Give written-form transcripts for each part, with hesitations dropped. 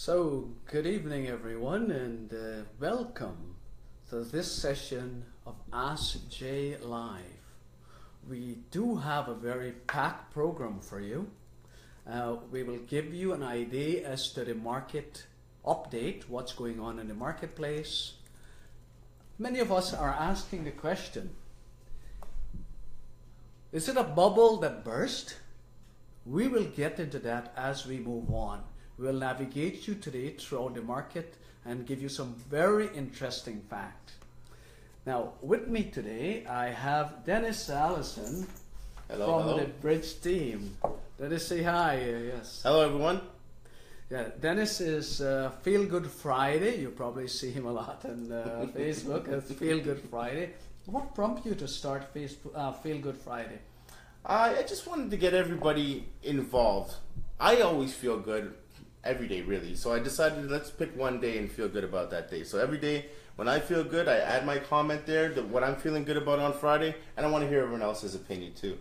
So, good evening, everyone, and welcome to this session of Ask Jay Live. We do have a very packed program for you. We will give you an idea as to the market update, what's going on in the marketplace. Many of us are asking the question, is it a bubble that burst? We will get into that as we move on. We'll navigate you today throughout the market and give you some very interesting facts. Now, with me today, I have Dennis Allison from the Brij team. Dennis, say hi. Yes. Hello, everyone. Yeah, Dennis is Feel Good Friday. You probably see him a lot on Facebook as Feel Good Friday. What prompted you to start Feel Good Friday? I just wanted to get everybody involved. I always feel good every day, really. So I decided let's pick one day and feel good about that day. So every day when I feel good, I add my comment there, what I'm feeling good about on Friday, and I want to hear everyone else's opinion too.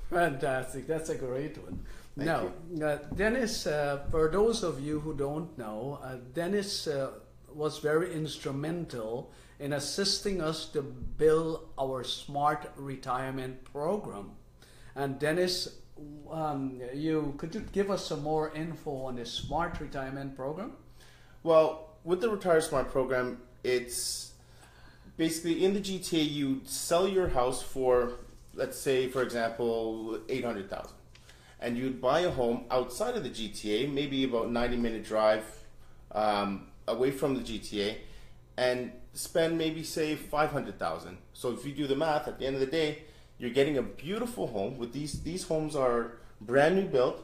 Fantastic. That's a great one. Thank Now, Dennis, for those of you who don't know, Dennis was very instrumental in assisting us to build our smart retirement program. And Dennis, could you give us some more info on the smart retirement program? Well, with the Retire Smart program, it's basically in the GTA, you sell your house for, let's say, for example, $800,000. And you'd buy a home outside of the GTA, maybe about 90-minute drive away from the GTA, and spend maybe, say, $500,000. So if you do the math, at the end of the day, you're getting a beautiful home. With these homes are brand new built,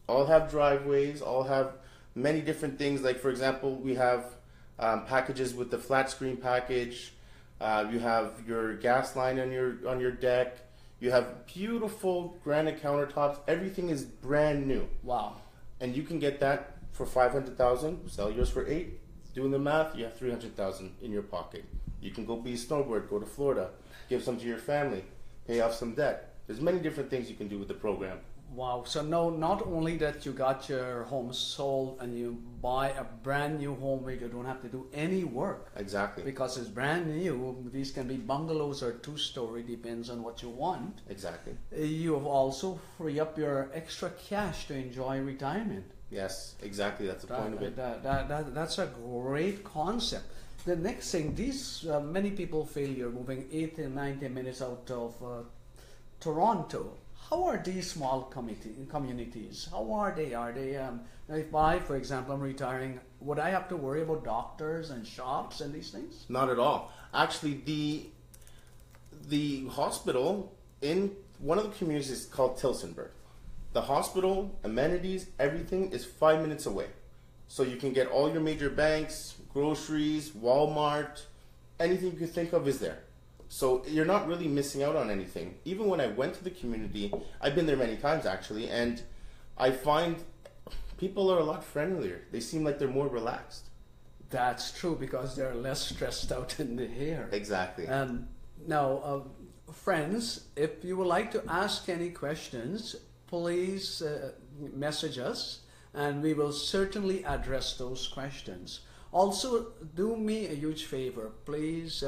all have driveways, all have many different things. Like, for example, we have packages with the flat screen package. You have your gas line on your deck. You have beautiful granite countertops. Everything is brand new. Wow. And you can get that for $500,000. Sell yours for $8,000. Doing the math, you have $300,000 in your pocket. You can go be a snowboard, go to Florida, give some to your family, pay off some debt. There's many different things you can do with the program. Wow. So no, not only that you got your home sold and you buy a brand new home where you don't have to do any work. Exactly. Because it's brand new. These can be bungalows or two-story, depends on what you want. Exactly. You have also free up your extra cash to enjoy retirement. Yes, exactly. That's the point of it. That's a great concept. The next thing, many people feel you're moving 80 and 90 minutes out of Toronto. How are these small communities? How are they? Are they, if I, for example, I'm retiring, would I have to worry about doctors and shops and these things? Not at all. Actually, the hospital in one of the communities is called Tilsonburg. The hospital, amenities, everything is 5 minutes away. So you can get all your major banks, groceries, Walmart, anything you could think of is there. So you're not really missing out on anything. Even when I went to the community, I've been there many times actually, and I find people are a lot friendlier. They seem like they're more relaxed. That's true because they're less stressed out in the hair. Exactly. Now, friends, if you would like to ask any questions, please message us and we will certainly address those questions. Also, do me a huge favor. Please,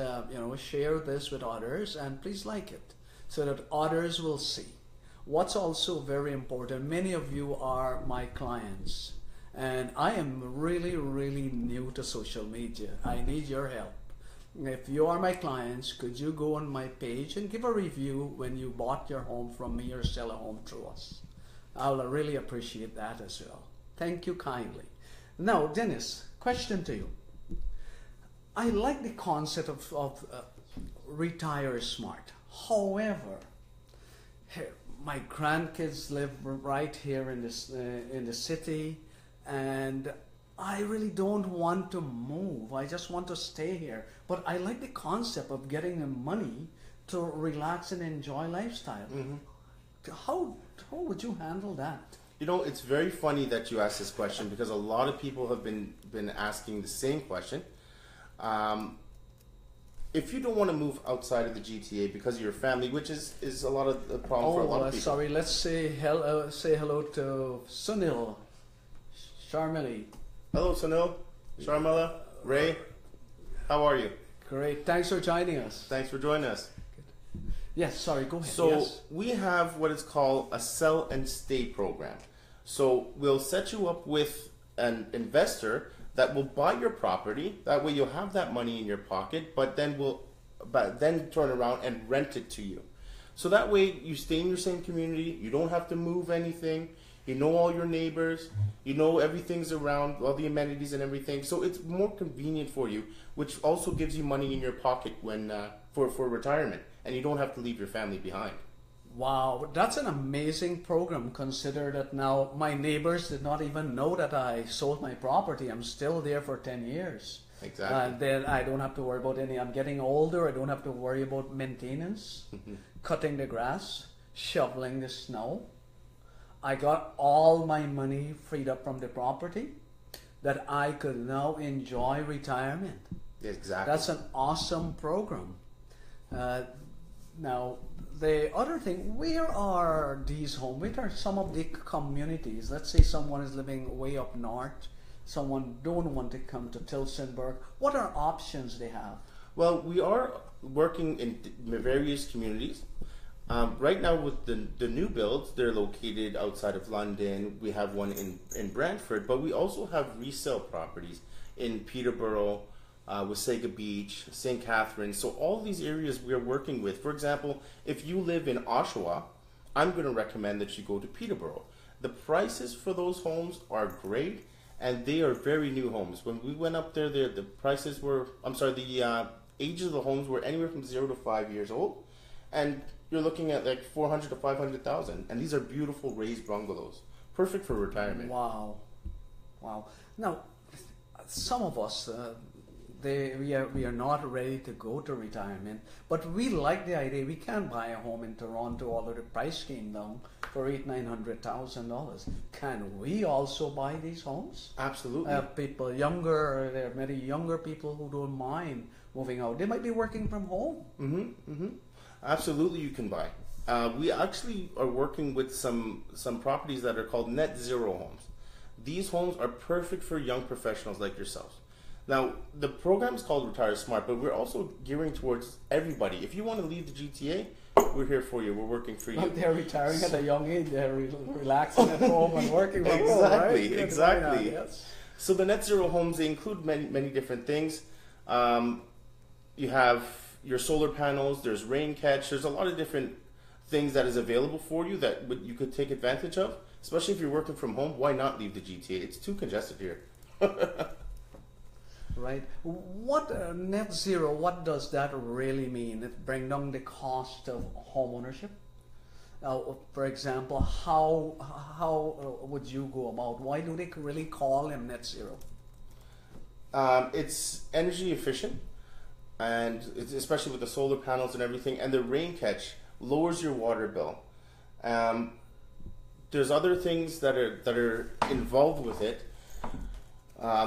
share this with others and please like it so that others will see. What's also very important, many of you are my clients and I am really, really new to social media. I need your help. If you are my clients, could you go on my page and give a review when you bought your home from me or sell a home through us? I'll really appreciate that as well. Thank you kindly. Now, Dennis, question to you. I like the concept of retire smart. However, my grandkids live right here in the city, and I really don't want to move. I just want to stay here. But I like the concept of getting the money to relax and enjoy lifestyle. Mm-hmm. How would you handle that? You know, it's very funny that you asked this question because a lot of people have been asking the same question. If you don't want to move outside of the GTA because of your family, which is a lot of the problem for a lot of people. Sorry, let's say hello to Sunil, Sharmili. Hello, Sunil, Sharmila, Ray. How are you? Great. Thanks for joining us. Thanks for joining us. Yes, sorry, go ahead. So Yes. we have what is called a sell and stay program. So we'll set you up with an investor that will buy your property. That way you'll have that money in your pocket, but then turn around and rent it to you. So that way you stay in your same community. You don't have to move anything. You know all your neighbors. You know everything's around, all the amenities and everything. So it's more convenient for you, which also gives you money in your pocket when for retirement, and you don't have to leave your family behind. Wow, that's an amazing program. Consider that now my neighbors did not even know that I sold my property. I'm still there for 10 years. Exactly. Then I don't have to worry about any. I'm getting older. I don't have to worry about maintenance, cutting the grass, shoveling the snow. I got all my money freed up from the property that I could now enjoy retirement. Exactly. That's an awesome program. Now, the other thing, where are these homes? Where are some of the communities? Let's say someone is living way up north. Someone don't want to come to Tilsonburg. What are options they have? Well, we are working in various communities. Right now with the new builds, they're located outside of London. We have one in Brantford, but we also have resale properties in Peterborough, Wasaga Beach, St. Catharines. So all these areas we're working with. For example, if you live in Oshawa, I'm going to recommend that you go to Peterborough. The prices for those homes are great, and they are very new homes. When we went up there, the prices were, the ages of the homes were anywhere from 0 to 5 years old, and you're looking at like 400 to 500,000, and these are beautiful raised bungalows, perfect for retirement. Wow, wow. Now, some of us, we are not ready to go to retirement, but we like the idea. We can buy a home in Toronto, although the price came down for $800,000-900,000. Can we also buy these homes? Absolutely. People younger, there are many younger people who don't mind moving out. They might be working from home. Absolutely, you can buy. We actually are working with some properties that are called net zero homes. These homes are perfect for young professionals like yourselves. Now, the program is called Retire Smart, but we're also gearing towards everybody. If you want to leave the GTA, we're here for you. We're working for you. They're retiring at a young age. They're relaxing at home and working from home, right? Exactly. Yes. So the net zero homes, they include many different things. You have your solar panels, there's rain catch, there's a lot of different things that is available for you that you could take advantage of, especially if you're working from home. Why not leave the GTA? It's too congested here. Right. What net zero, what does that really mean? It bring down the cost of home ownership? For example, how would you go about? Why do they really call them net zero? It's energy efficient, and it's especially with the solar panels and everything, and the rain catch lowers your water bill. There's other things that are involved with it.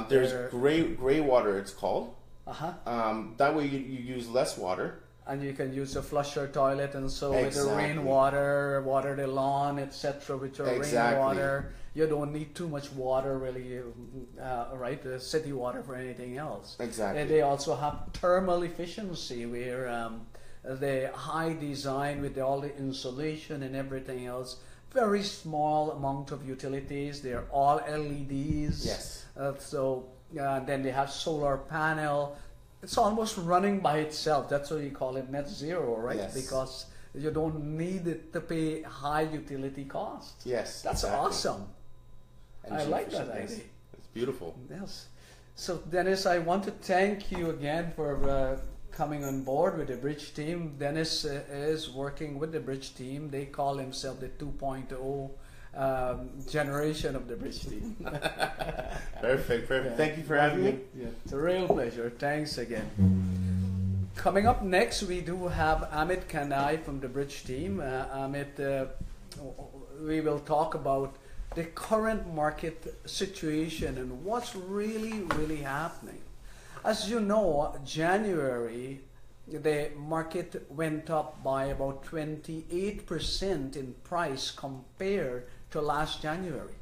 There's gray water, it's called. That way you use less water. And you can use a flusher toilet, and so with the Exactly. rainwater, water the lawn, etc. With your Exactly. rainwater, you don't need too much water, really, right? The city water for anything else. Exactly. And they also have thermal efficiency, where the high design with all the insulation and everything else. Very small amount of utilities. They're all LEDs. Yes. Then they have solar panel. It's almost running by itself. That's why you call it net zero, right? Yes. Because you don't need it to pay high utility costs. Yes. That's exactly. awesome. I Energy like that efficient, yes. idea. It's beautiful. Yes. So Dennis, I want to thank you again for coming on board with the Brij team. Dennis is working with the Brij team. They call themselves the 2.0 generation of the Brij team. Perfect. Yeah. Thank you for having me. Yeah, it's a real pleasure. Thanks again. Coming up next, we do have Amit Kanai from the Brij team. Amit, we will talk about the current market situation and what's really happening. As you know, January, the market went up by about 28% in price compared to last January.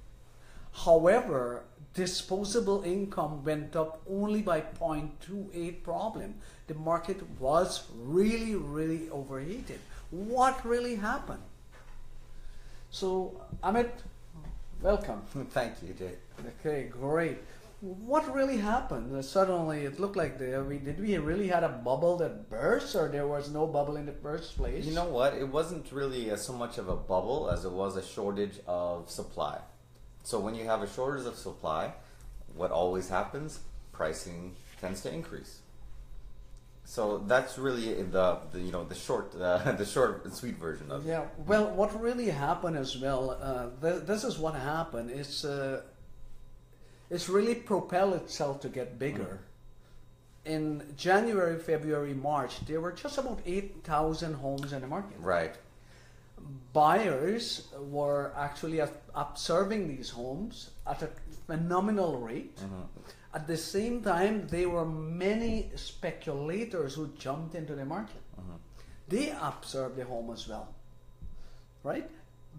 However, disposable income went up only by 0.28 problem. The market was really, really overheated. What really happened? So, Amit, welcome. Thank you, Jay. Okay, great. What really happened? Suddenly, it looked like did we really had a bubble that burst, or there was no bubble in the first place? You know what? It wasn't really so much of a bubble as it was a shortage of supply. So when you have a shortage of supply, what always happens? Pricing tends to increase. So that's really the short the short and sweet version of it. Yeah. Well, what really happened as well? This is what happened. It's really propelled itself to get bigger. In January, February, March, there were just about 8,000 homes in the market. Right. Buyers were actually observing these homes at a phenomenal rate. At the same time, there were many speculators who jumped into the market. They observed the home as well, right?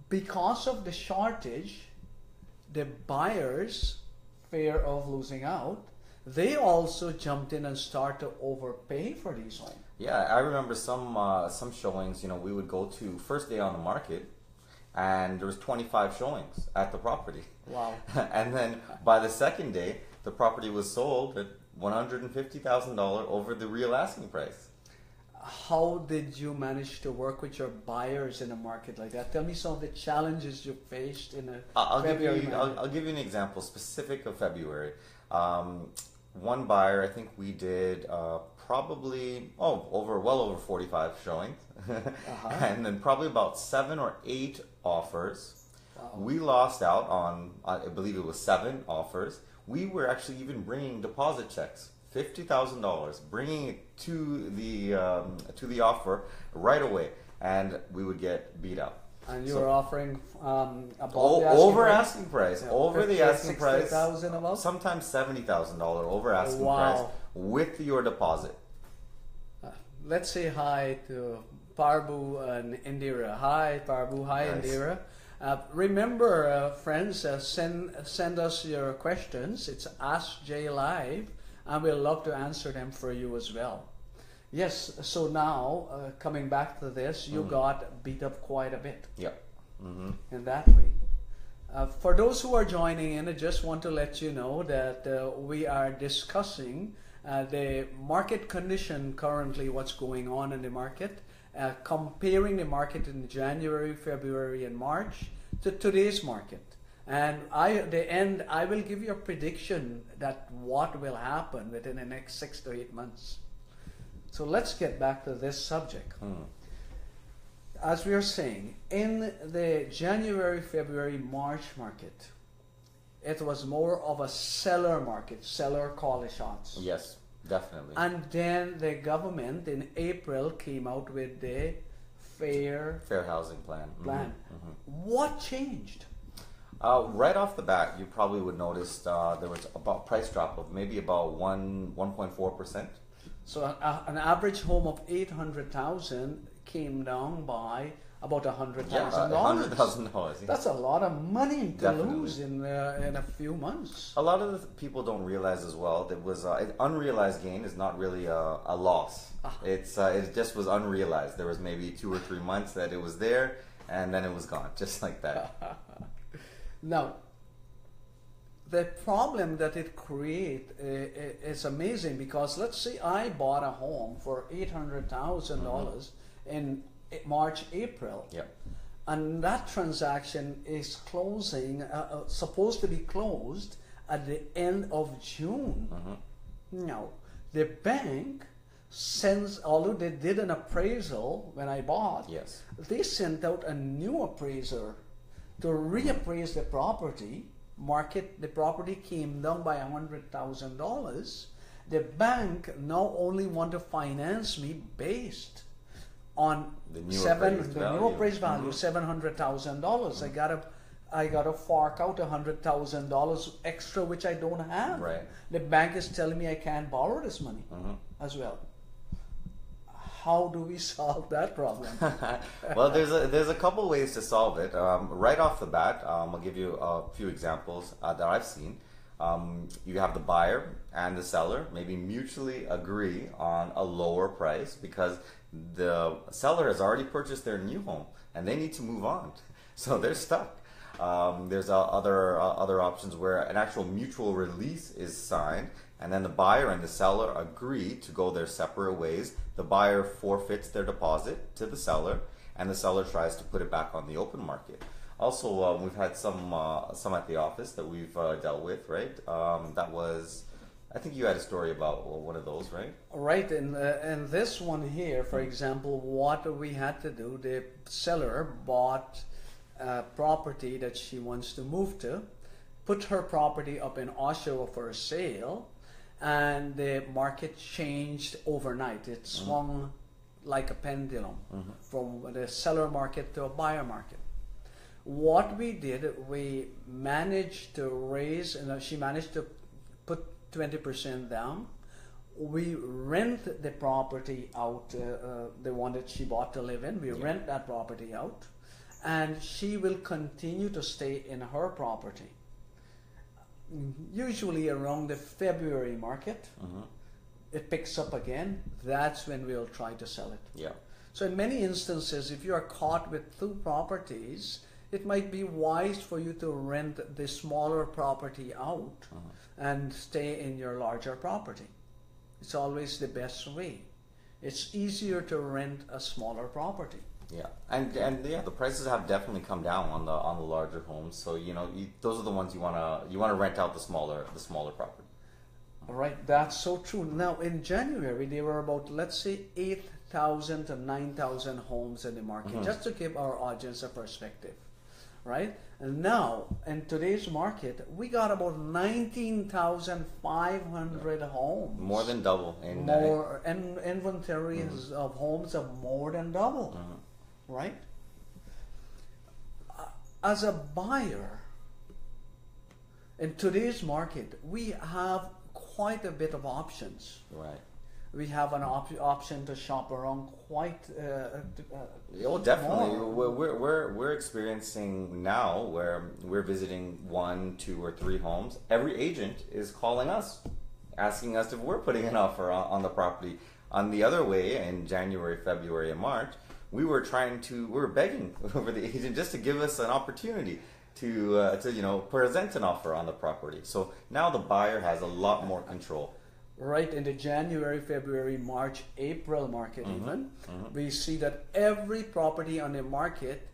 Because of the shortage, the buyers' fear of losing out, they also jumped in and started to overpay for these homes. Yeah, I remember some showings. We would go to first day on the market, and there was 25 showings at the property. Wow! And then by the second day, the property was sold at $150,000 over the real asking price. How did you manage to work with your buyers in a market like that? Tell me some of the challenges you faced in a February. I'll give you an example specific of February. One buyer, I think we did probably well over 45 showings, and then probably about 7 or 8 offers. Wow. We lost out on, I believe it was 7 offers. We were actually even bringing deposit checks, $50,000, bringing it to the offer right away, and we would get beat up. And you were offering above over the asking price, over the asking price, above? sometimes $70,000 over asking Wow. price with your deposit. Let's say hi to Parbu and Indira. Hi Parbu, hi Nice. Indira. Remember, friends, send us your questions. It's Ask Jay Live, and we'll love to answer them for you as well. Yes, so now, coming back to this, you got beat up quite a bit. Yep. In that way. For those who are joining in, I just want to let you know that we are discussing the market condition currently, what's going on in the market, comparing the market in January, February, and March to today's market. And at the end, I will give you a prediction that what will happen within the next 6 to 8 months. So let's get back to this subject. As we are saying, in the January, February, March market, it was more of a seller market. Seller call the shots. Yes, definitely. And then the government in April came out with the fair housing plan. What changed? Right off the bat, you probably would notice there was about price drop of maybe about 1.4%. So an average home of 800,000 came down by about $100,000. $100,000. That's a lot of money to Definitely. lose in a few months. A lot of the people don't realize as well that was an unrealized gain is not really a loss. It just was unrealized. There was maybe 2 or 3 months that it was there, and then it was gone, just like that. Now, the problem that it creates is amazing, because let's say I bought a home for $800,000 in March, April. Yep. And that transaction is closing, supposed to be closed at the end of June. Now, the bank sends, although they did an appraisal when I bought, Yes. they sent out a new appraiser to reappraise the property. The property came down by $100,000. The bank now only want to finance me based on The new appraised value, $700,000. I gotta fork out $100,000 extra, which I don't have. Right. The bank is telling me I can't borrow this money as well. how do we solve that problem? Well, there's a couple ways to solve it. Right off the bat, I'll give you a few examples that I've seen. You have the buyer and the seller maybe mutually agree on a lower price because the seller has already purchased their new home and they need to move on, so they're stuck. There's other options where an actual mutual release is signed, and then the buyer and the seller agree to go their separate ways. The buyer forfeits their deposit to the seller, and the seller tries to put it back on the open market. Also, we've had some at the office that we've dealt with, right? That was, I think you had a story about one of those, right? Right, and this one here, for example, what we had to do, the seller bought a property that she wants to move to, put her property up in Oshawa for a sale, and the market changed overnight. It swung like a pendulum from the seller market to a buyer market. What we did, we managed to raise, and she managed to put 20% down. We rent the property out, the one that she bought to live in. We rent that property out, and she will continue to stay in her property. Usually around the February market, it picks up again. That's when we'll try to sell it. Yeah. So in many instances, if you are caught with two properties, it might be wise for you to rent the smaller property out and stay in your larger property. It's always the best way. It's easier to rent a smaller property. Yeah, and yeah, the prices have definitely come down on the larger homes. So those are the ones you wanna rent out the smaller property. All right, that's so true. Now in January there were about, let's say, 8,000 to 9,000 homes in the market, just to give our audience a perspective, right? And now in today's market we got about 19,500 homes. More than double in and inventories of homes are more than double. Right? As a buyer, in today's market, we have quite a bit of options. Right. We have an option to shop around quite. Oh, definitely. More. We're experiencing now where we're visiting 1, 2, or 3 homes. Every agent is calling us, asking us if we're putting an offer on the property. On the other way, in January, February, and March, we were begging over the agent just to give us an opportunity to present an offer on the property. So now the buyer has a lot more control. Right, in the January, February, March, April market we see that every property on the market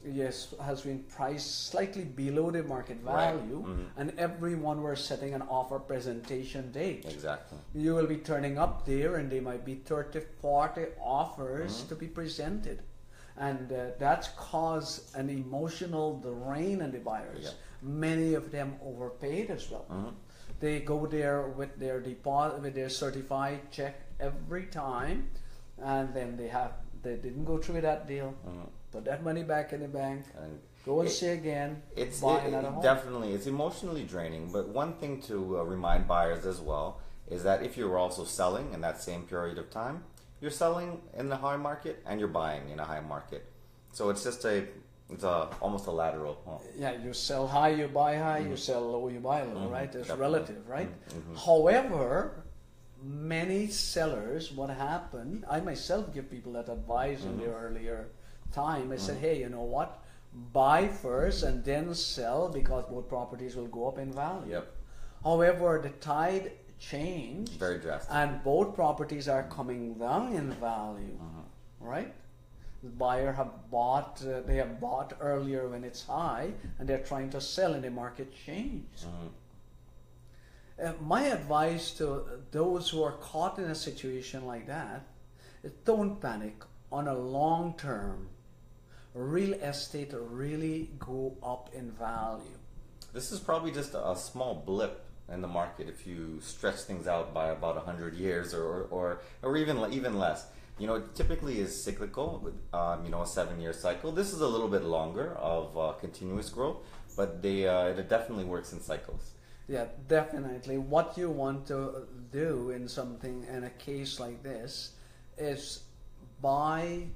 has been priced slightly below the market value, and everyone were setting an offer presentation date. Exactly. You will be turning up there and there might be 30, 40 offers to be presented, and that's caused an emotional drain on the buyers. Yep. Many of them overpaid as well. They go there with their deposit, with their certified check every time, and then they didn't go through that deal. Put that money back in the bank, and go and see again, buy another home. Definitely, it's emotionally draining. But one thing to remind buyers as well is that if you're also selling in that same period of time, you're selling in the high market and you're buying in a high market. So it's just almost a lateral. Yeah, you sell high, you buy high. You sell low, you buy low. Right? It's Definitely. relative, right? However, many sellers, what happened? I myself give people that advice in the earlier time. I said, hey, you know what? Buy first and then sell, because both properties will go up in value. Yep. However, the tide changed, Very drastic. and both properties are coming down in value. Right? The buyer they have bought earlier when it's high, and they're trying to sell in the market changed. My advice to those who are caught in a situation like that is don't panic. On a long term, real estate really go up in value. This is probably just a small blip in the market if you stretch things out by about 100 years or even less. It typically is cyclical with a 7-year cycle. This is a little bit longer of continuous growth, but it definitely works in cycles. Yeah, definitely. What you want to do in a case like this is buy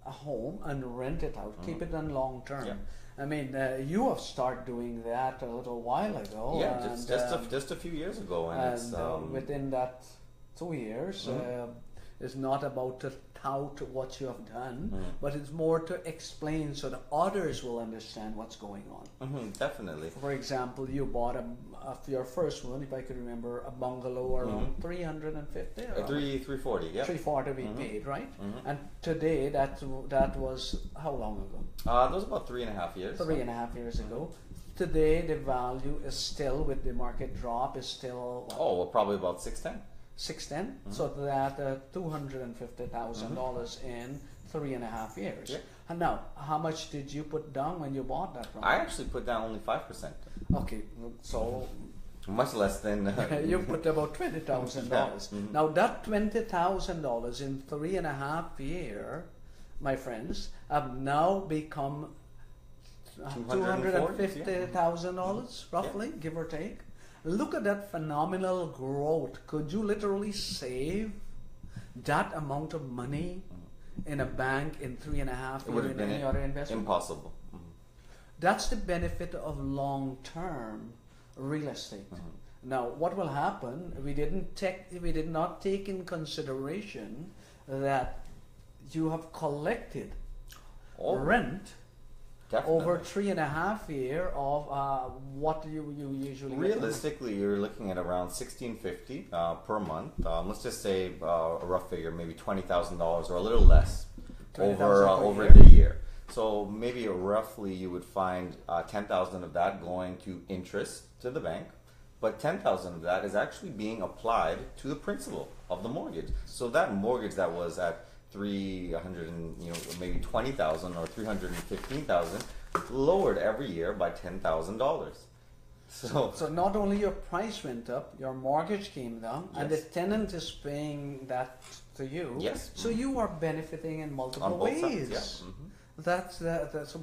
a home and rent it out, keep it on long term. Yeah. I mean, you have started doing that a little while ago. Yeah, and, just a few years ago, and it's within that 2 years, it's not about to tout what you have done, but it's more to explain so that others will understand what's going on. Definitely. For example, you bought your first one, if I could remember, a bungalow around 350. 340. Yeah. 340 we paid, right? And today, that was how long ago? That was about 3.5 years. 3.5 years ago. Today, the value is still, with the market drop, is still what? Oh, well, probably about 610. 610. So that $250,000 in 3.5 years. Yeah. And now, how much did you put down when you bought that property? I actually put down only 5%. Okay, so Much less than you put about $20,000. Now that $20,000 in 3.5 years, my friends, have now become $250,000 roughly, give or take. Look at that phenomenal growth. Could you literally save that amount of money in a bank in 3.5 years in any other investment? Impossible. That's the benefit of long-term real estate. Now, what will happen? We did not take in consideration that you have collected rent. Definitely. Over 3.5 years of what you usually realistically, you're looking at around $1,650 per month. Let's just say a rough figure, maybe $20,000 or a little less over the year. So maybe roughly you would find 10,000 of that going to interest to the bank, but 10,000 of that is actually being applied to the principal of the mortgage. So that mortgage that was at 300 and maybe 20,000 or 315,000 lowered every year by $10,000. So not only your price went up, your mortgage came down, and the tenant is paying that to you. Yes. So you are benefiting in multiple ways. Sides, yeah.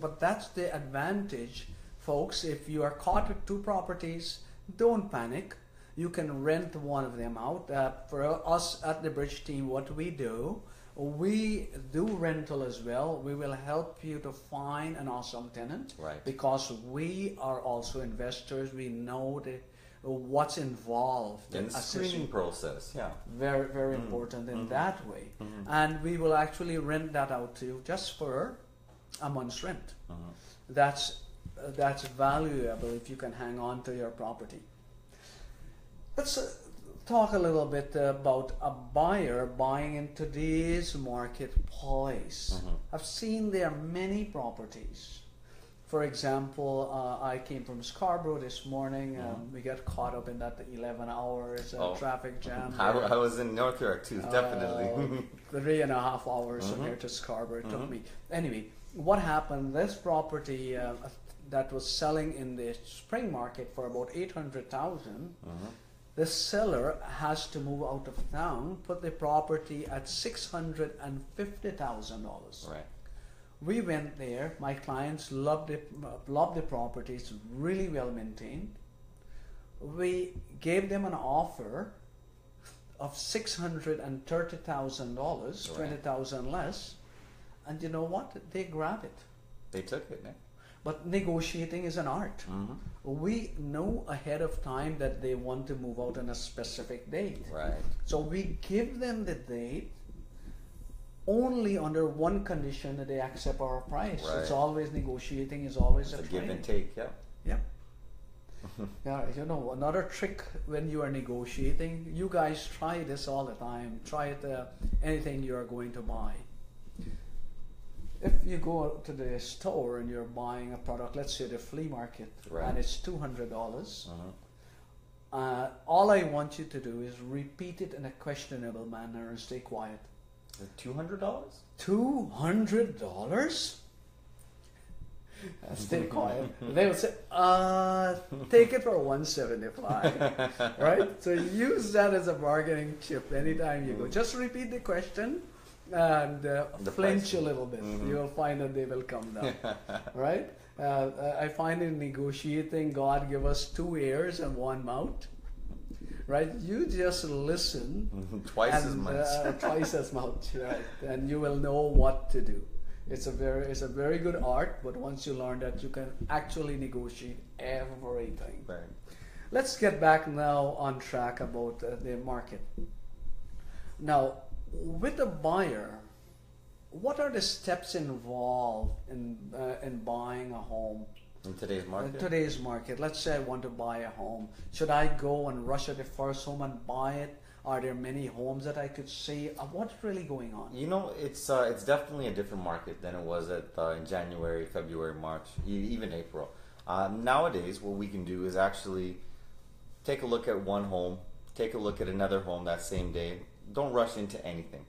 But that's the advantage, folks. If you are caught with 2 properties, don't panic. You can rent one of them out. For us at the Brij team, what we do rental as well. We will help you to find an awesome tenant, right? Because we are also investors. We know what's involved in the screening process. Yeah, very, very important in that way. And we will actually rent that out to you just for a month's rent. That's valuable if you can hang on to your property. Let's talk a little bit about a buyer buying in today's marketplace. I've seen there are many properties. For example, I came from Scarborough this morning. We got caught up in that 11 hours traffic jam. I was in North York too, definitely. 3.5 hours from here to Scarborough it took me. Anyway, what happened? This property that was selling in the spring market for about $800,000. The seller has to move out of town, put the property at $650,000. Right. We went there. My clients loved the property. It's really well maintained. We gave them an offer of $630,000, $20,000 less, and you know what? They grabbed it. They took it. But negotiating is an art. We know ahead of time that they want to move out on a specific date. Right. So we give them the date only under one condition, that they accept our price. Right. It's always negotiating, is always a give and take. Yeah. Yeah. Yeah, another trick when you are negotiating, you guys try this all the time. Try it anything you are going to buy. If you go to the store and you're buying a product, let's say the flea market, and it's $200, all I want you to do is repeat it in a questionable manner and stay quiet. $200? $200? Stay quiet. They would say, take it for $175, right? So use that as a bargaining chip anytime you go. Just repeat the question and flinch a little bit. You'll find that they will come down, right? I find in negotiating, God give us 2 ears and 1 mouth. right? You just listen. Twice as much. Twice as much, right? And you will know what to do. It's a very good art, but once you learn that, you can actually negotiate everything. Right. Let's get back now on track about the market. Now, with a buyer, what are the steps involved in buying a home? In today's market? In today's market, let's say I want to buy a home. Should I go and rush at the first home and buy it? Are there many homes that I could see? What's really going on? You know, it's definitely a different market than it was in January, February, March, even April. Nowadays, what we can do is actually take a look at one home, take a look at another home that same day. Don't rush into anything.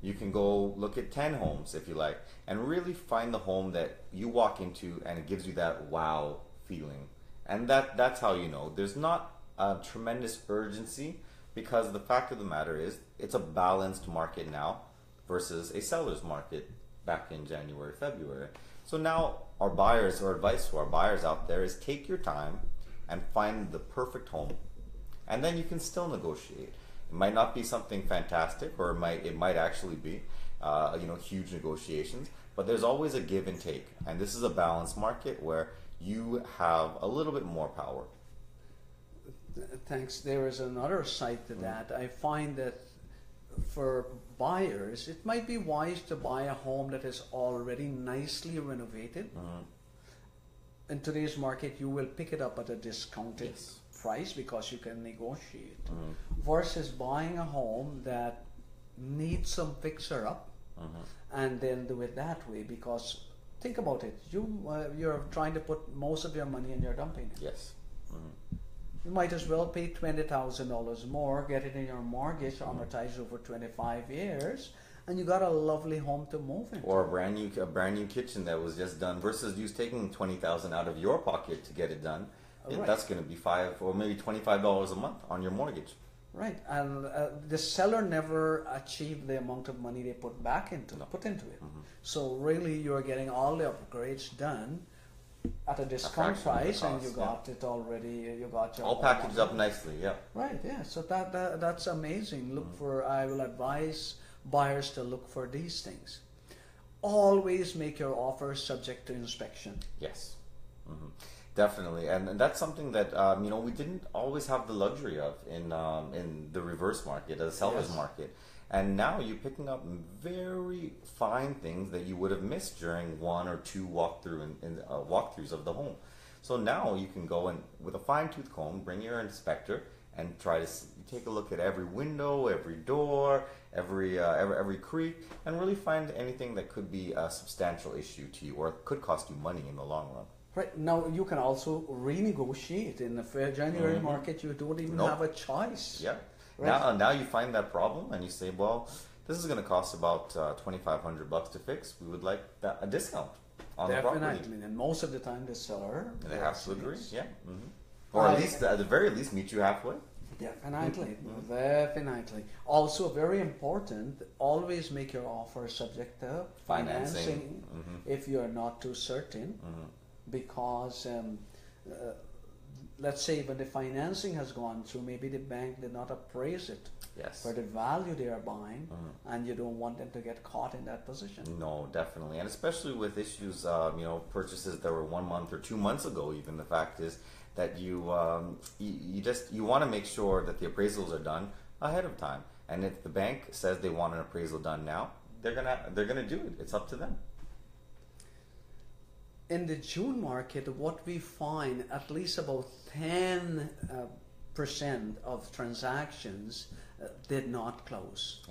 You can go look at 10 homes if you like, and really find the home that you walk into and it gives you that wow feeling. And that's how you know. There's not a tremendous urgency, because the fact of the matter is it's a balanced market now versus a seller's market back in January, February. So now our buyers, or advice to our buyers out there, is take your time and find the perfect home. And then you can still negotiate. It might not be something fantastic, or it might actually be huge negotiations, but there's always a give and take. And this is a balanced market where you have a little bit more power. Thanks. There is another side to that. I find that for buyers, it might be wise to buy a home that is already nicely renovated. In today's market, you will pick it up at a discounted price because you can negotiate, versus buying a home that needs some fixer up and then do it that way. Because think about it, you're trying to put most of your money in your down payment. Yes. You might as well pay $20,000 more, get it in your mortgage, amortized over 25 years, and you got a lovely home to move into. Or a brand new kitchen that was just done, versus you taking $20,000 out of your pocket to get it done. Right. That's going to be $5 or maybe $25 a month on your mortgage. Right, and the seller never achieved the amount of money they put into it. So really, you're getting all the upgrades done at a discount price, and you got it already. You got your all packaged up nicely. Yeah. Right. Yeah. So that's amazing. I will advise buyers to look for these things. Always make your offer subject to inspection. Yes. Definitely, and that's something that we didn't always have the luxury of in the reverse market, the seller's market, and now you're picking up very fine things that you would have missed during one or two walkthroughs of the home. So now you can go and with a fine-tooth comb, bring your inspector and try to take a look at every window, every door, every creak, and really find anything that could be a substantial issue to you or could cost you money in the long run. Right, now you can also renegotiate. In the January market, you don't even have a choice. Yeah. Right. Now you find that problem and you say, well, this is going to cost about $2,500 to fix. We would like a discount on the property. Definitely, and most of the time the seller. And they have to agree. Yeah. Or at least, at the very least, meet you halfway. Definitely, definitely. Also, very important, always make your offer subject to financing if you're not too certain. Because let's say when the financing has gone through, maybe the bank did not appraise it for the value they are buying, and you don't want them to get caught in that position. No, definitely, and especially with issues, purchases that were 1 month or 2 months ago. Even the fact is that you want to make sure that the appraisals are done ahead of time, and if the bank says they want an appraisal done now, they're gonna do it. It's up to them. In the June market, what we find, at least about 10% of transactions did not close.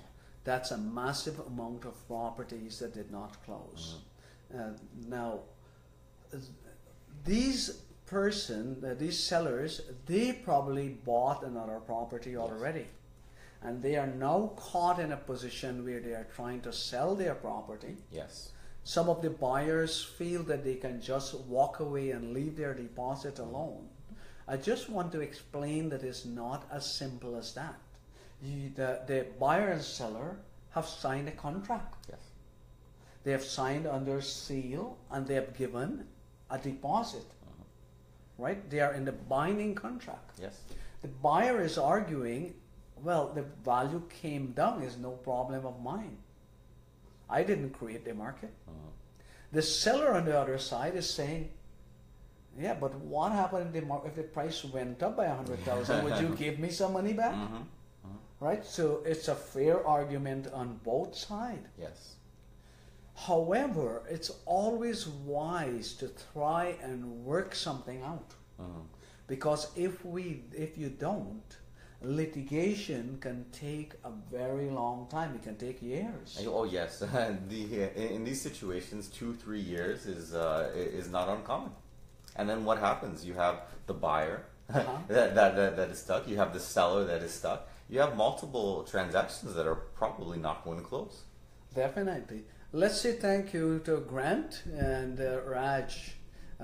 That's a massive amount of properties that did not close. Now, these sellers, they probably bought another property already. And they are now caught in a position where they are trying to sell their property. Yes. Some of the buyers feel that they can just walk away and leave their deposit alone. I just want to explain that it's not as simple as that. The buyer and seller have signed a contract. Yes. They have signed under seal and they have given a deposit. Right? They are in the binding contract. Yes. The buyer is arguing, well, the value came down, is no problem of mine. I didn't create the market. The seller on the other side is saying, yeah, but what happened if the price went up by 100,000? Would you give me some money back? Right? So it's a fair argument on both sides. Yes. However, it's always wise to try and work something out. Because if you don't, litigation can take a very long time. It can take years. Oh yes, in these situations, 2-3 years is not uncommon. And then what happens? You have the buyer that is stuck. You have the seller that is stuck. You have multiple transactions that are probably not going to close. Definitely. Let's say thank you to Grant and Raj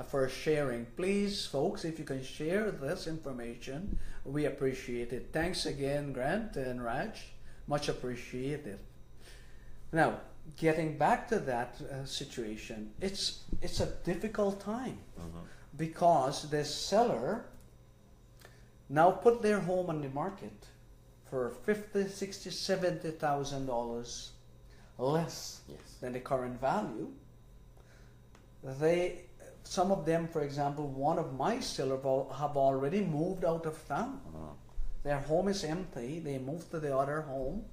for sharing. Please, folks, if you can share this information, we appreciate it. Thanks again, Grant and Raj. Much appreciated. Now, getting back to that situation, it's a difficult time because the seller now put their home on the market for $50,000, $60,000, $70,000 less than the current value. Some of them, for example, one of my sellers have already moved out of town. Their home is empty. They moved to the other home.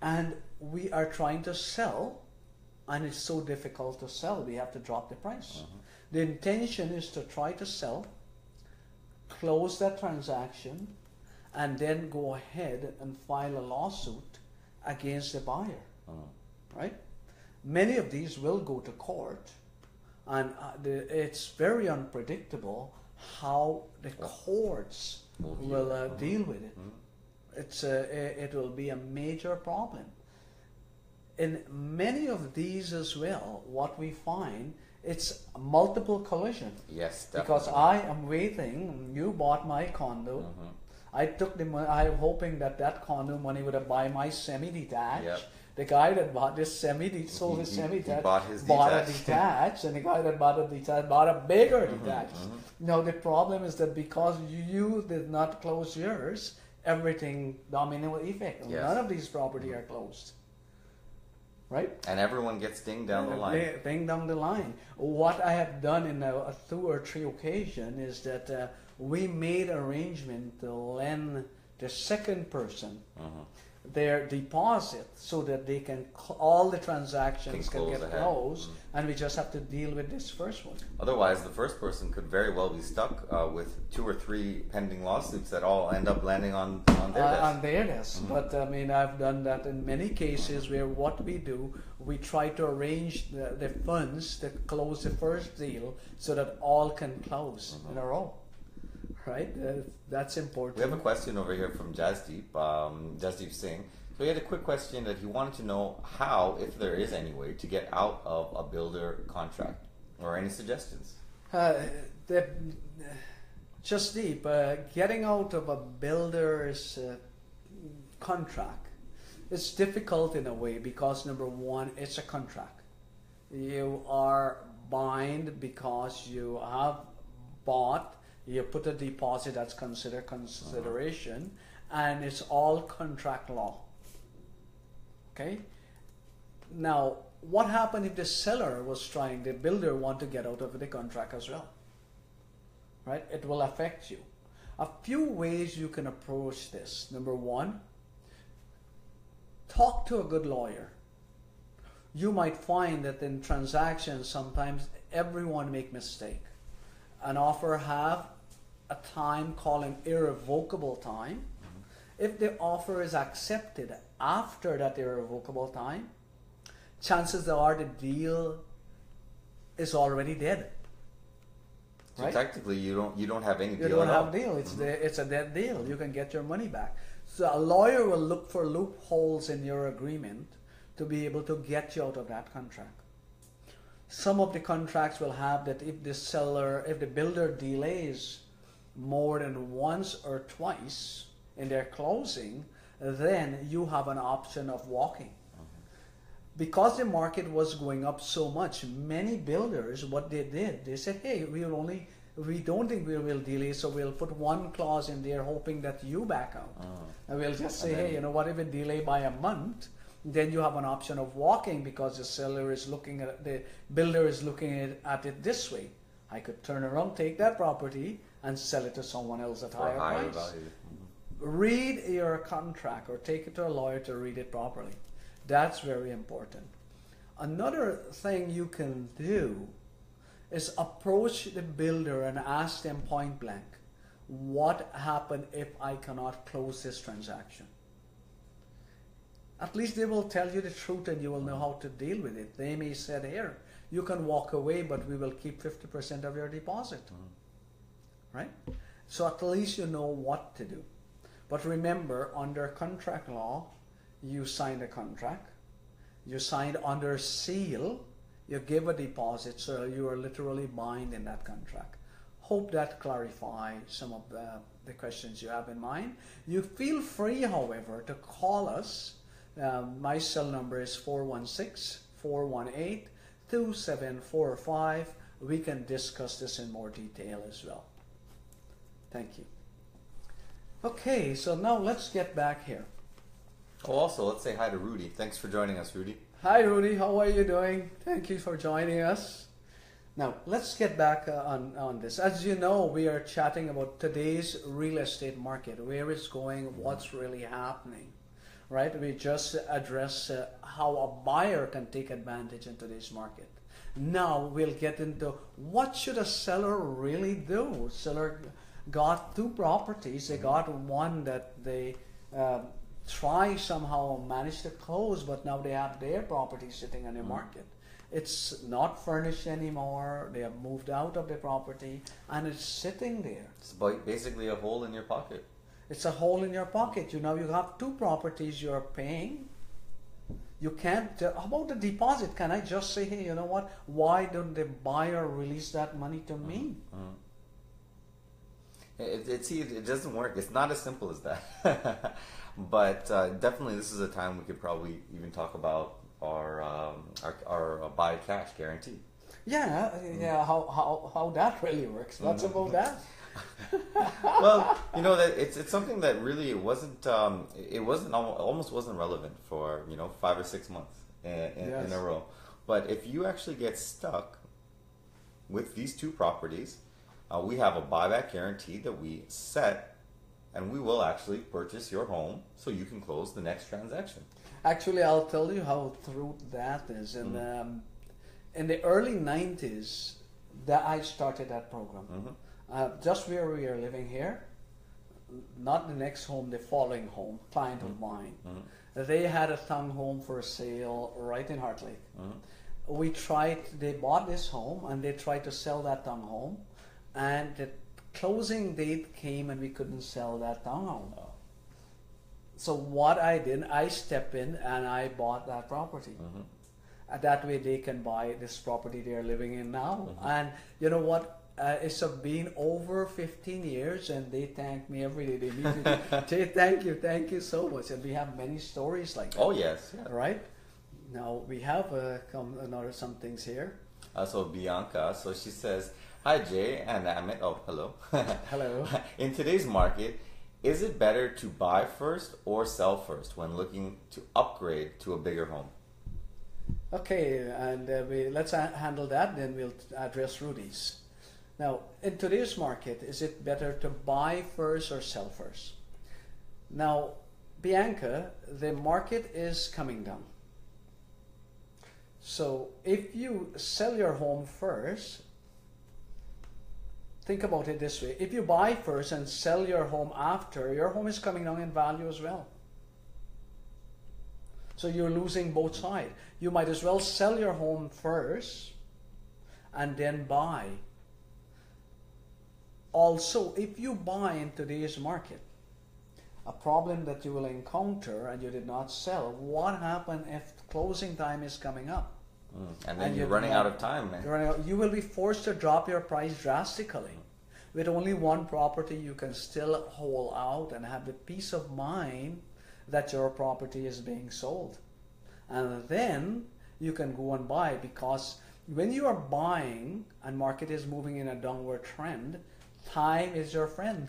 And we are trying to sell, and it's so difficult to sell. We have to drop the price. The intention is to try to sell, close that transaction, and then go ahead and file a lawsuit against the buyer. Right? Many of these will go to court, and it's very unpredictable how the courts will deal with it. It will be a major problem. In many of these as well, what we find, it's multiple collision. Yes, definitely. Because I am waiting. You bought my condo. I took the money. I'm hoping that condo money would have buy my semi-detached. Yep. The guy that bought this sold his semi-detached, bought a detached, and the guy that bought a detached bought a bigger detached. Now the problem is that because you did not close yours, everything domino effect. Yes. None of these property are closed. Right? And everyone gets dinged down the line. Ding down the line. What I have done in 2 or 3 occasions is that we made arrangement to lend the second person their deposit so that they can all the transactions can get closed, and we just have to deal with this first one. Otherwise, the first person could very well be stuck with 2 or 3 pending lawsuits that all end up landing on their desk. On their desk. But I mean, I've done that in many cases where what we do, we try to arrange the funds to close the first deal so that all can close in a row. Right? That's important. We have a question over here from Jasdeep. Jasdeep Singh. So he had a quick question that he wanted to know how, if there is any way, to get out of a builder contract, or any suggestions. Jasdeep, getting out of a builder's contract, it's difficult in a way because number one, it's a contract. You are bound because you have bought. You put a deposit that's considered consideration, and it's all contract law. Okay? Now, what happened if the seller was the builder want to get out of the contract as well? Right? It will affect you. A few ways you can approach this. Number one, talk to a good lawyer. You might find that in transactions, sometimes everyone make mistake. An offer have a time called an irrevocable time. If the offer is accepted after that irrevocable time, chances are the deal is already dead. So technically, you don't have any deal. You don't have deal. It's a dead deal. You can get your money back. So a lawyer will look for loopholes in your agreement to be able to get you out of that contract. Some of the contracts will have that if the builder delays more than once or twice in their closing, then you have an option of walking. Because the market was going up so much, many builders, what they did, they said, hey, we will only we don't think we will delay, so we'll put one clause in there hoping that you back out. And we'll just say, hey, you know what, if it delay by a month, then you have an option of walking because the seller is looking at, the builder is looking at it this way. I could turn around, take that property and sell it to someone else at For a higher price. value. Read your contract or take it to a lawyer to read it properly. That's very important. Another thing you can do is approach the builder and ask them point blank, what happened if I cannot close this transaction? At least they will tell you the truth and you will know how to deal with it. They may say, here, you can walk away, but we will keep 50% of your deposit. Right? So at least you know what to do. But remember, under contract law, you signed a contract. You signed under seal. You give a deposit, so you are literally bound in that contract. Hope that clarifies some of the questions you have in mind. You feel free, however, to call us. My cell number is 416-418-2745. We can discuss this in more detail as well. Thank you. Okay, so now let's get back here. Oh, also, let's say hi to Rudy. Thanks for joining us, Rudy. Hi Rudy, how are you doing? Thank you for joining us. Now, let's get back on this. As you know, we are chatting about today's real estate market, where it's going, what's really happening, right? We just address how a buyer can take advantage in today's market. Now, we'll get into what should a seller really do. Seller got two properties. They got one that they try somehow manage to close, but now they have their property sitting on the market. It's not furnished anymore. They have moved out of the property and it's sitting there. It's basically a hole in your pocket. It's a hole in your pocket. You know, you have two properties you're paying. You can't, how about the deposit? Can I just say, hey, you know what? Why don't the buyer release that money to me? It doesn't work. It's not as simple as that. But definitely, this is a time we could probably even talk about our buy cash guarantee. Yeah, yeah. How that really works? What's about that? Well, you know that it's something that really almost wasn't relevant for 5 or 6 months in a row. But if you actually get stuck with these two properties, we have a buyback guarantee that we set. And we will actually purchase your home so you can close the next transaction. Actually, I'll tell you how true that is. In the early 90s, that I started that program. Just where we are living here, not the next home, the following home, client of mine. They had a townhome for sale right in Heart Lake. They bought this home and they tried to sell that townhome, and the closing date came and we couldn't sell that townhome. So what I did, I stepped in and I bought that property. That way they can buy this property they're living in now. And you know what? It's been over 15 years and they thank me every day. They meet me. Say thank you so much. And we have many stories like that. Oh yes. Yeah. Right? Now we have some things here. So Bianca, so she says, hi Jay and Amit. Oh, hello. Hello. In today's market, is it better to buy first or sell first when looking to upgrade to a bigger home? Okay, and let's handle that, then we'll address Rudy's. Now, in today's market, is it better to buy first or sell first? Now, Bianca, the market is coming down. So if you sell your home first, think about it this way. If you buy first and sell your home after, your home is coming down in value as well. So you're losing both sides. You might as well sell your home first and then buy. Also, if you buy in today's market, a problem that you will encounter and you did not sell, what happens if closing time is coming up? And then you're running out of time, man. You will be forced to drop your price drastically. With only one property, you can still hold out and have the peace of mind that your property is being sold. And then you can go and buy, because When you are buying and market is moving in a downward trend, time is your friend.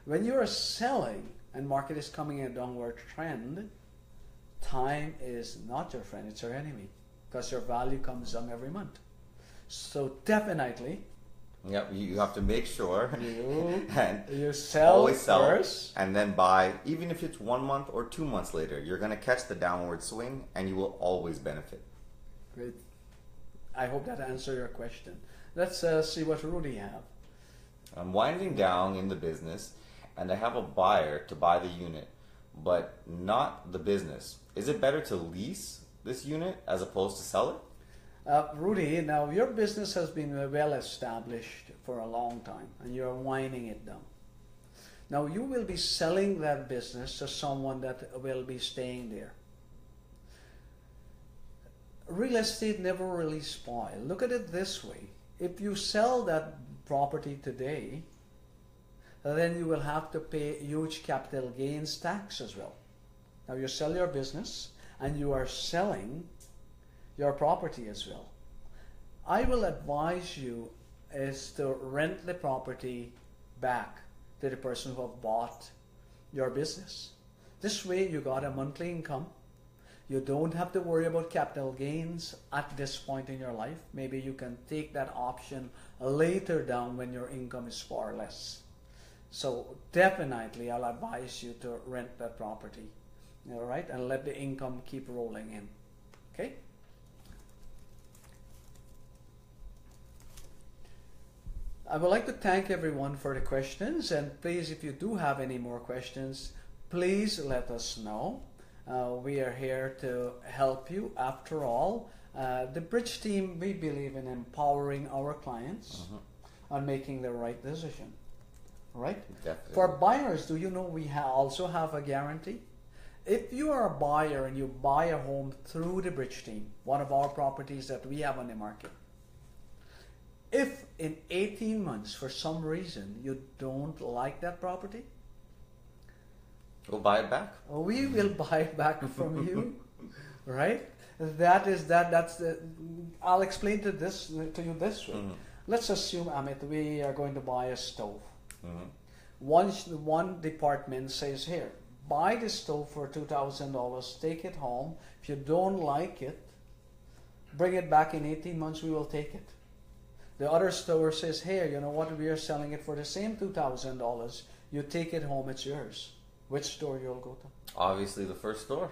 When you are selling and market is coming in a downward trend, time is not your friend, it's your enemy, because your value comes down every month. So definitely, Yep, you have to make sure and you sell always sell first, and then buy, even if it's 1 month or 2 months later. You're going to catch the downward swing and you will always benefit. Great. I hope that answered your question. Let's see what Rudy have. I'm winding down in the business and I have a buyer to buy the unit, but not the business. Is it better to lease this unit as opposed to sell it? Rudy, now your business has been well established for a long time and you're winding it down. Now you will be selling that business to someone that will be staying there. Real estate never really spoil. Look at it this way. If you sell that property today, then you will have to pay huge capital gains tax as well. Now you sell your business and you are selling your property as well. I will advise you is to rent the property back to the person who have bought your business. This way you got a monthly income. You don't have to worry about capital gains at this point in your life. Maybe you can take that option later down when your income is far less. So definitely I'll advise you to rent that property, all right, and let the income keep rolling in. Okay? I would like to thank everyone for the questions, and please, if you do have any more questions, please let us know. We are here to help you. After all, the Brij team, we believe in empowering our clients on making the right decision. Right? Definitely. For buyers, do you know we also have a guarantee? If you are a buyer and you buy a home through the Brij team, one of our properties that we have on the market, if in 18 months for some reason you don't like that property, We'll buy it back. we will buy it back from you, right? That's the. I'll explain to you this way. Let's assume, Amit, we are going to buy a stove. One department says, here, buy the stove for $2,000, take it home. If you don't like it, bring it back in 18 months, we will take it. The other store says, here, you know what, we are selling it for the same $2,000. You take it home, it's yours. Which store you'll go to? Obviously the first store.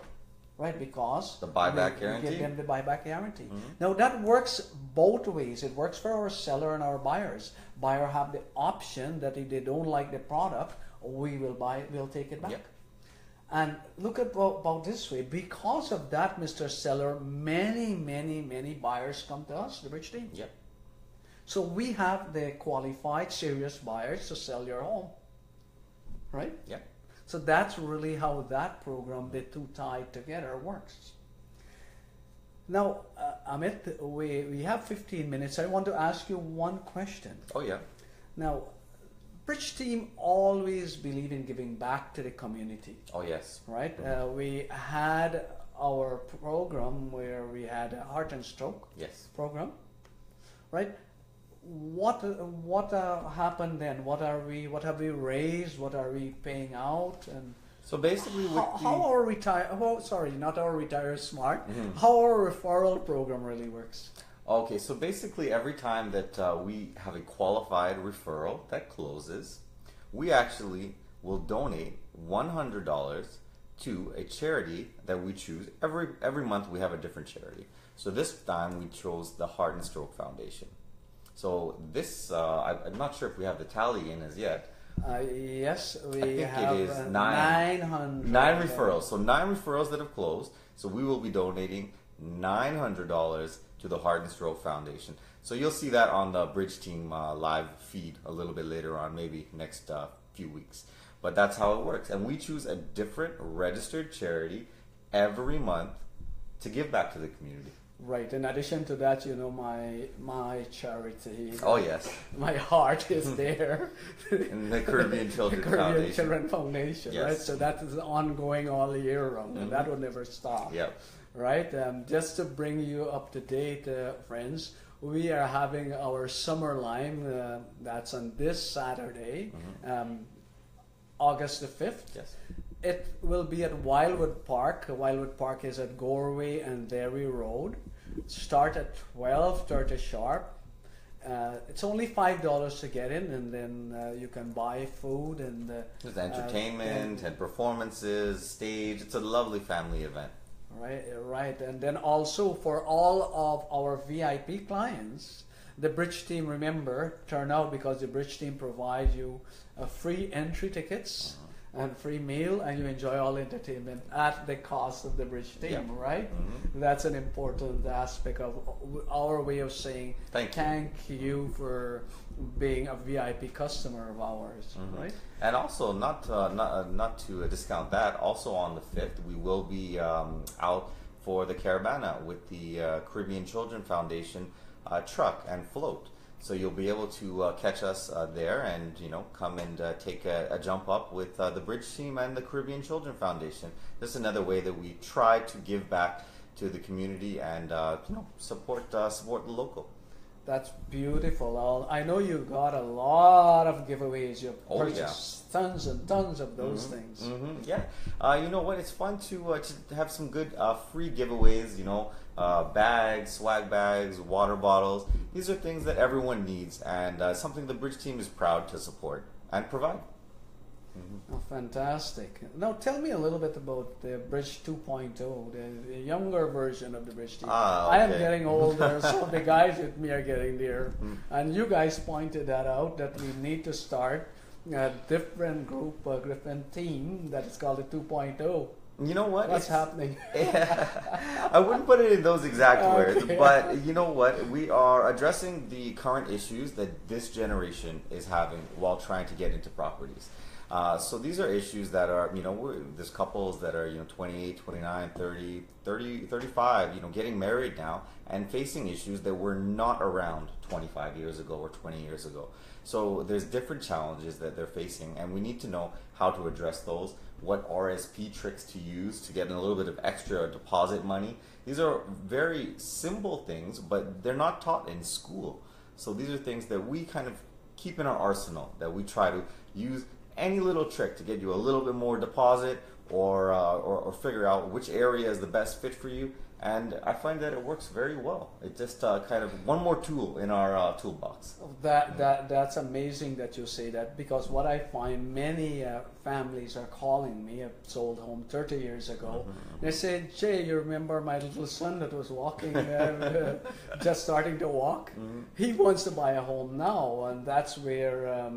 Right, because The buyback we guarantee. give them the buyback guarantee. Now that works both ways. It works for our seller and our buyers. Buyer have the option that if they don't like the product, we'll take it back. Yep. And look at about this way. Because of that, Mr. Seller, many buyers come to us, the Brij team. Yep. So we have the qualified, serious buyers to sell your home, right? Yep. So that's really how that program, the two tied together, works. Now, Amit, we have 15 minutes. I want to ask you one question. Oh yeah. Now, Brij team always believe in giving back to the community, Oh yes. right? We had our program where we had a heart and stroke Yes. program, right? What happened then? What have we raised? What are we paying out? And So basically, how our not our retire smart. How our referral program really works? Okay, so basically every time that we have a qualified referral that closes, we actually will donate $100 to a charity that we choose. Every month we have a different charity. So this time we chose the Heart and Stroke Foundation. So this, I'm not sure if we have the tally in as yet. Yes, we I think have it is 900. 9 referrals. So 9 referrals that have closed. So we will be donating $900 to the Heart and Stroke Foundation. So you'll see that on the Brij team live feed a little bit later on, maybe next few weeks. But that's how it works. And we choose a different registered charity every month to give back to the community. Right. In addition to that, you know, my charity. Oh yes. My heart is there. And the Caribbean Children Caribbean Foundation. Children Foundation, Yes. right? So that is ongoing all year round, and that will never stop. Yep. right? Just to bring you up to date, friends, we are having our summer lime. That's on this Saturday, August the 5th. Yes. It will be at Wildwood Park. Wildwood Park is at Gorway and Derry Road. Start at 12:30 sharp. It's only $5 to get in, and then you can buy food and There's entertainment and performances, stage. It's a lovely family event. right. And then also for all of our VIP clients, the Brij team, remember, turn out, because the Brij team provides you free entry tickets and free meal, and you enjoy all entertainment at the cost of the Brij team, right? That's an important aspect of our way of saying thank you for being a VIP customer of ours, right? And also, not to discount that, also on the 5th, we will be out for the Caravana with the Caribbean Children Foundation truck and float. So you'll be able to catch us there, and come and take a jump up with the Brij team and the Caribbean Children Foundation. This is another way that we try to give back to the community and support the local. That's beautiful. I know you got a lot of giveaways. You purchased tons and tons of those things. Yeah. You know what? It's fun to have some good free giveaways. Bags, swag bags, water bottles. These are things that everyone needs, and something the Brij team is proud to support and provide. Oh, fantastic. Now tell me a little bit about the Brij 2.0, the younger version of the Brij team. Okay. I am getting older, so the guys with me are getting there. And you guys pointed that out, that we need to start a different group, a different team that is called the 2.0. You know what? What's happening? I wouldn't put it in those exact words, but you know what? We are addressing the current issues that this generation is having while trying to get into properties. So these are issues that are, there's couples that are, 28, 29, 30, 35, getting married now and facing issues that were not around 25 years ago or 20 years ago. So there's different challenges that they're facing, and we need to know how to address those, what RSP tricks to use to get a little bit of extra deposit money. These are very simple things, but they're not taught in school. So these are things that we kind of keep in our arsenal, that we try to use any little trick to get you a little bit more deposit, or figure out which area is the best fit for you. And I find that it works very well. It's just kind of one more tool in our toolbox. That's amazing that you say that, because what I find, many families are calling me. I've sold home 30 years ago. They say, Jay, you remember my little son that was walking, just starting to walk? He wants to buy a home now, and that's where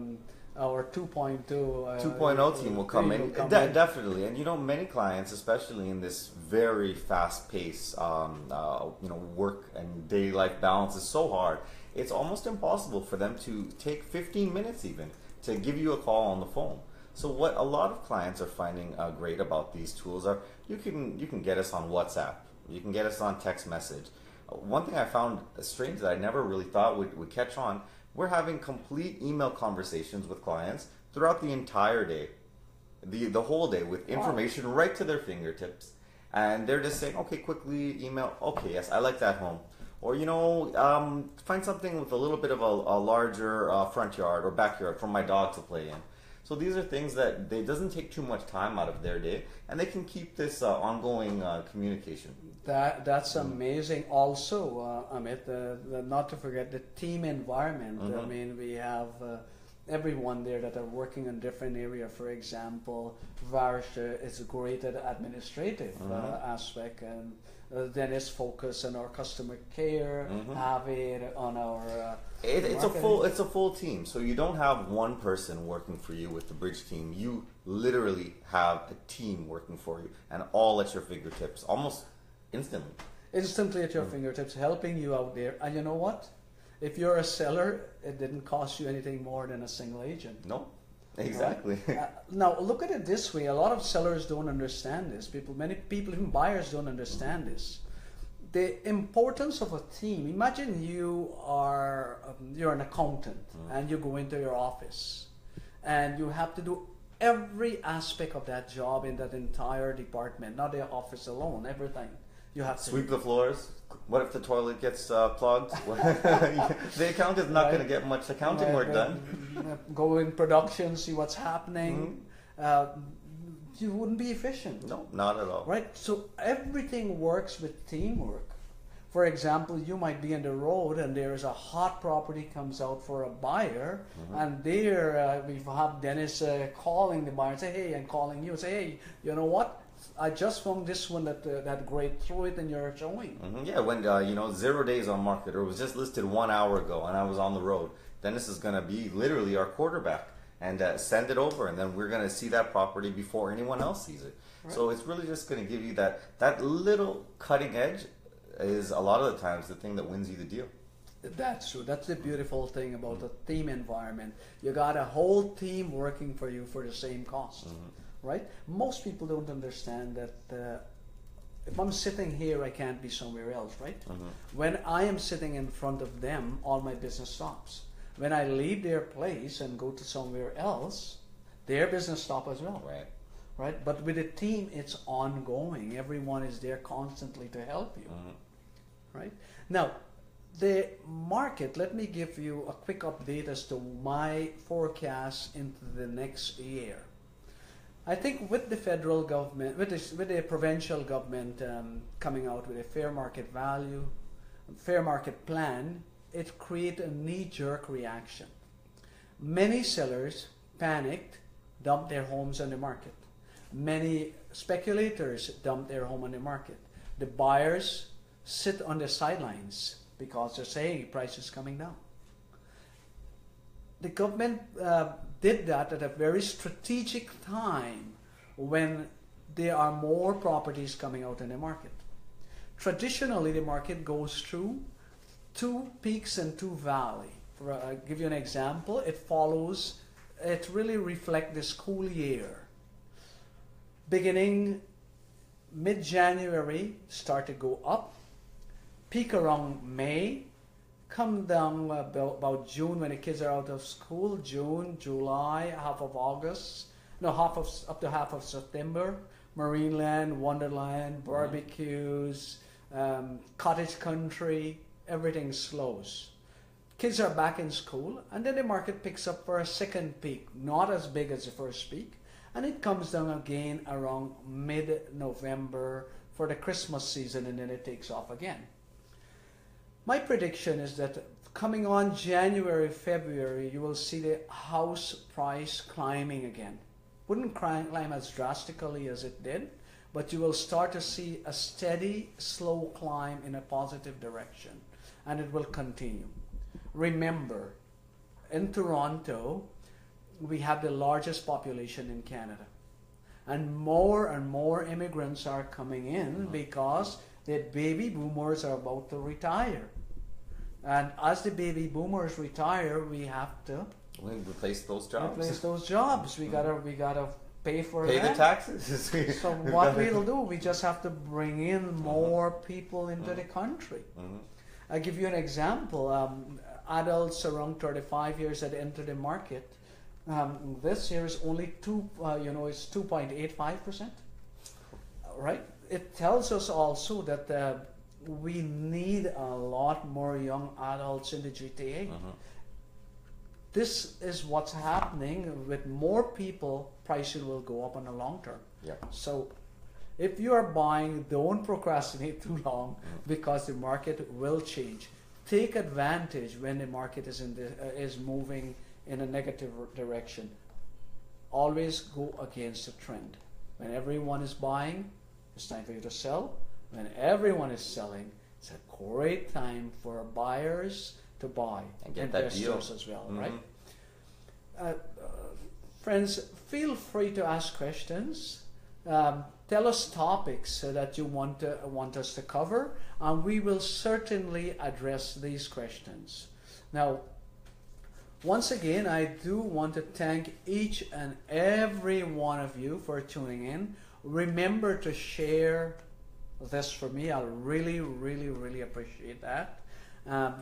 our 2.2 team will come in. Definitely. And many clients, especially in this very fast pace, work and daily life balance is so hard, it's almost impossible for them to take 15 minutes even to give you a call on the phone. So what a lot of clients are finding great about these tools are, you can get us on WhatsApp, you can get us on text message. One thing I found strange that I never really thought would catch on, we're having complete email conversations with clients throughout the entire day, the whole day, with information right to their fingertips. And they're just saying, okay, quickly email, okay, yes, I like that home. Or, find something with a little bit of a larger front yard or backyard for my dog to play in. So these are things that it doesn't take too much time out of their day, and they can keep this ongoing communication. That's amazing. Also, Amit, not to forget the team environment. I mean, we have everyone there that are working in different area. For example, Varsha is great at administrative aspect, and Dennis focus on our customer care, Javier on our it's a full team. So you don't have one person working for you with the Brij team. You literally have a team working for you, and all at your fingertips, almost instantly at your fingertips, helping you out there. And you know what? If you're a seller, it didn't cost you anything more than a single agent. No, exactly. Now look at it this way: a lot of sellers don't understand this. Many people, even buyers, don't understand this. The importance of a team. Imagine you're an accountant and you go into your office, and you have to do every aspect of that job in that entire department, not the office alone, everything. You have to Sweep the floors. What if the toilet gets clogged? The accountant is not going to get much accounting work done. Go in production, see what's happening. You wouldn't be efficient. No, not at all. Right? So everything works with teamwork. For example, you might be on the road and there's a hot property comes out for a buyer, and there we have Dennis calling the buyer and say, hey, I'm calling you and say, hey, you know what? I just found this one that great. Throw it in your showing. Yeah, when 0 days on market, or it was just listed 1 hour ago, and I was on the road. Dennis is going to be literally our quarterback and send it over, and then we're going to see that property before anyone else sees it. Right. So it's really just going to give you that little cutting edge. Is a lot of the times the thing that wins you the deal. That's true. That's the beautiful thing about the team environment. You got a whole team working for you for the same cost, right? Most people don't understand that if I'm sitting here, I can't be somewhere else, right? When I am sitting in front of them, all my business stops. When I leave their place and go to somewhere else, their business stops as well. Right? But with a team, it's ongoing. Everyone is there constantly to help you. Right? Now, the market, let me give you a quick update as to my forecast into the next year. I think with the federal government, with the provincial government coming out with a fair market value, fair market plan, it created a knee-jerk reaction. Many sellers panicked, dumped their homes on the market. Many speculators dump their home on the market. The buyers sit on the sidelines because they're saying price is coming down. The government did that at a very strategic time when there are more properties coming out in the market. Traditionally, the market goes through 2 peaks and 2 valleys. I'll give you an example. It really reflects the school year. Beginning mid-January, start to go up, peak around May, come down about June when the kids are out of school, June, July, half of August, up to half of September, Marineland, Wonderland, barbecues, cottage country, everything slows. Kids are back in school, and then the market picks up for a second peak, not as big as the first peak. And it comes down again around mid-November for the Christmas season, and then it takes off again. My prediction is that coming on January, February, you will see the house price climbing again. Wouldn't climb as drastically as it did, but you will start to see a steady, slow climb in a positive direction, and it will continue. Remember, in Toronto, we have the largest population in Canada, and more immigrants are coming in because the baby boomers are about to retire, and as the baby boomers retire, we have to replace those jobs. We gotta pay for the taxes. So what we'll do, we just have to bring in more people into the country. I'll give you an example. Adults around 35 years that enter the market. This year is only it's 2.85%, right? It tells us also that we need a lot more young adults in the GTA. This is what's happening. With more people, prices will go up on the long term. So if you are buying, don't procrastinate too long because the market will change. Take advantage when the market is moving in a negative direction. Always go against the trend. When everyone is buying, it's time for you to sell. When everyone is selling, it's a great time for buyers to buy and get that deal as well, right? Friends, feel free to ask questions. Tell us topics that you want us to cover, and we will certainly address these questions. Now, once again, I do want to thank each and every one of you for tuning in. Remember to share this for me. I'll really, really, really appreciate that.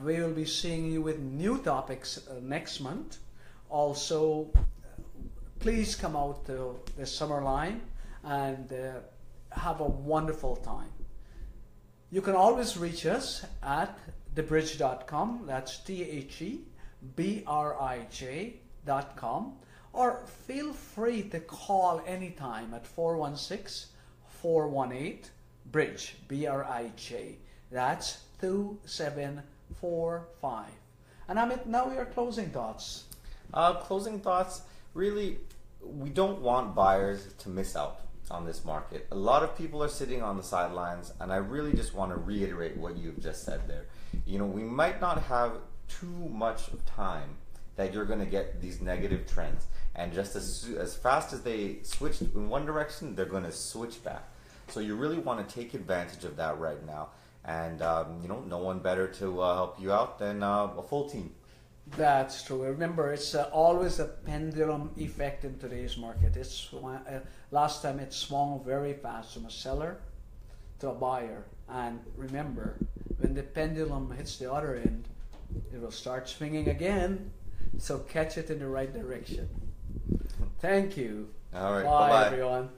We will be seeing you with new topics next month. Also, please come out to the summer line and have a wonderful time. You can always reach us at thebrij.com. That's TheBrij.com. Or feel free to call anytime at 416-418-BRIJ, B-R-I-J. That's 2745. And Amit, now your closing thoughts. Closing thoughts, really, we don't want buyers to miss out on this market. A lot of people are sitting on the sidelines, and I really just want to reiterate what you've just said there. You know, we might not have too much time that you're going to get these negative trends, and just as fast as they switch in one direction, they're going to switch back. So you really want to take advantage of that right now, and you know, no one better to help you out than a full team. That's true. Remember, it's always a pendulum effect in today's market. It's last time it swung very fast from a seller to a buyer, and remember, when the pendulum hits the other end, it will start swinging again. So catch it in the right direction. Thank you. All right. Bye, Bye-bye. everyone.